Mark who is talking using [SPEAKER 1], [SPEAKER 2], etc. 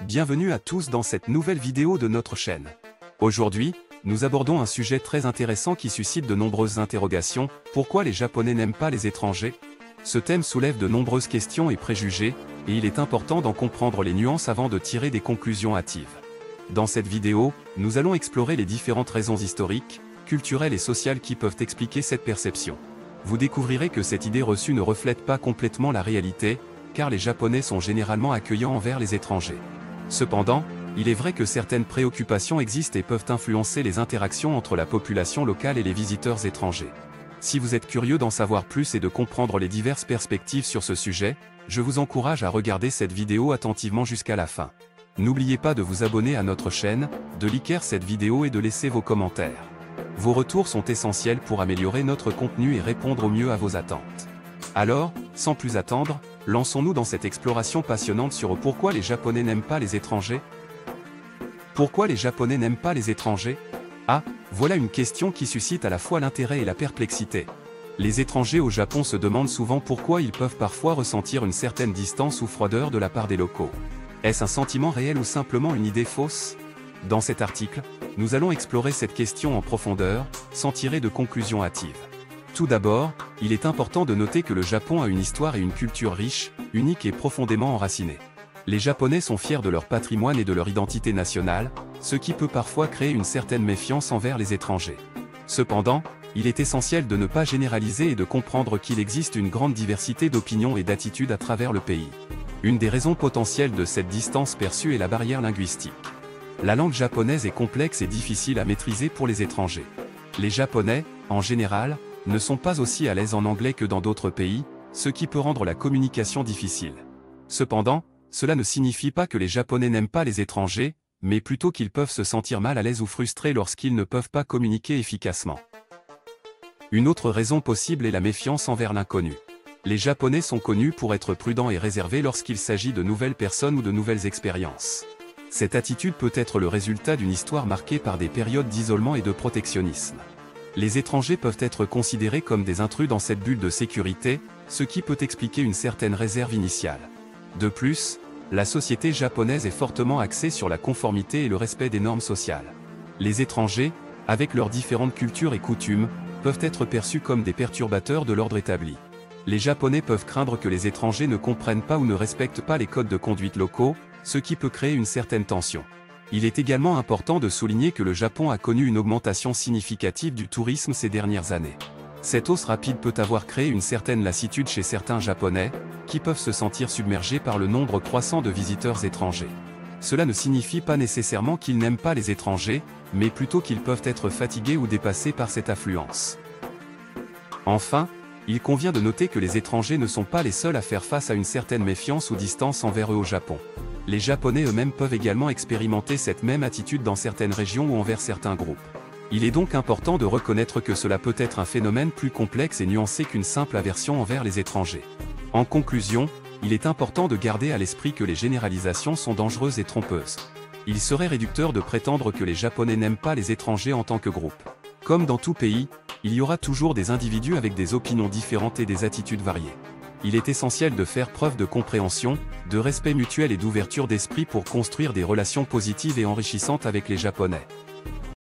[SPEAKER 1] Bienvenue à tous dans cette nouvelle vidéo de notre chaîne. Aujourd'hui, nous abordons un sujet très intéressant qui suscite de nombreuses interrogations. Pourquoi les Japonais n'aiment pas les étrangers? Ce thème soulève de nombreuses questions et préjugés, et il est important d'en comprendre les nuances avant de tirer des conclusions hâtives. Dans cette vidéo, nous allons explorer les différentes raisons historiques, culturelles et sociales qui peuvent expliquer cette perception. Vous découvrirez que cette idée reçue ne reflète pas complètement la réalité, car les Japonais sont généralement accueillants envers les étrangers. Cependant, il est vrai que certaines préoccupations existent et peuvent influencer les interactions entre la population locale et les visiteurs étrangers. Si vous êtes curieux d'en savoir plus et de comprendre les diverses perspectives sur ce sujet, je vous encourage à regarder cette vidéo attentivement jusqu'à la fin. N'oubliez pas de vous abonner à notre chaîne, de liker cette vidéo et de laisser vos commentaires. Vos retours sont essentiels pour améliorer notre contenu et répondre au mieux à vos attentes. Alors, sans plus attendre, lançons-nous dans cette exploration passionnante sur pourquoi les Japonais n'aiment pas les étrangers. Pourquoi les Japonais n'aiment pas les étrangers? Ah, voilà une question qui suscite à la fois l'intérêt et la perplexité. Les étrangers au Japon se demandent souvent pourquoi ils peuvent parfois ressentir une certaine distance ou froideur de la part des locaux. Est-ce un sentiment réel ou simplement une idée fausse? Dans cet article, nous allons explorer cette question en profondeur, sans tirer de conclusions hâtives. Tout d'abord, il est important de noter que le Japon a une histoire et une culture riche, unique et profondément enracinée. Les Japonais sont fiers de leur patrimoine et de leur identité nationale, ce qui peut parfois créer une certaine méfiance envers les étrangers. Cependant, il est essentiel de ne pas généraliser et de comprendre qu'il existe une grande diversité d'opinions et d'attitudes à travers le pays. Une des raisons potentielles de cette distance perçue est la barrière linguistique. La langue japonaise est complexe et difficile à maîtriser pour les étrangers. Les Japonais, en général, ne sont pas aussi à l'aise en anglais que dans d'autres pays, ce qui peut rendre la communication difficile. Cependant, cela ne signifie pas que les Japonais n'aiment pas les étrangers, mais plutôt qu'ils peuvent se sentir mal à l'aise ou frustrés lorsqu'ils ne peuvent pas communiquer efficacement. Une autre raison possible est la méfiance envers l'inconnu. Les Japonais sont connus pour être prudents et réservés lorsqu'il s'agit de nouvelles personnes ou de nouvelles expériences. Cette attitude peut être le résultat d'une histoire marquée par des périodes d'isolement et de protectionnisme. Les étrangers peuvent être considérés comme des intrus dans cette bulle de sécurité, ce qui peut expliquer une certaine réserve initiale. De plus, la société japonaise est fortement axée sur la conformité et le respect des normes sociales. Les étrangers, avec leurs différentes cultures et coutumes, peuvent être perçus comme des perturbateurs de l'ordre établi. Les Japonais peuvent craindre que les étrangers ne comprennent pas ou ne respectent pas les codes de conduite locaux, ce qui peut créer une certaine tension. Il est également important de souligner que le Japon a connu une augmentation significative du tourisme ces dernières années. Cette hausse rapide peut avoir créé une certaine lassitude chez certains Japonais, qui peuvent se sentir submergés par le nombre croissant de visiteurs étrangers. Cela ne signifie pas nécessairement qu'ils n'aiment pas les étrangers, mais plutôt qu'ils peuvent être fatigués ou dépassés par cette affluence. Enfin, il convient de noter que les étrangers ne sont pas les seuls à faire face à une certaine méfiance ou distance envers eux au Japon. Les Japonais eux-mêmes peuvent également expérimenter cette même attitude dans certaines régions ou envers certains groupes. Il est donc important de reconnaître que cela peut être un phénomène plus complexe et nuancé qu'une simple aversion envers les étrangers. En conclusion, il est important de garder à l'esprit que les généralisations sont dangereuses et trompeuses. Il serait réducteur de prétendre que les Japonais n'aiment pas les étrangers en tant que groupe. Comme dans tout pays, il y aura toujours des individus avec des opinions différentes et des attitudes variées. Il est essentiel de faire preuve de compréhension, de respect mutuel et d'ouverture d'esprit pour construire des relations positives et enrichissantes avec les Japonais.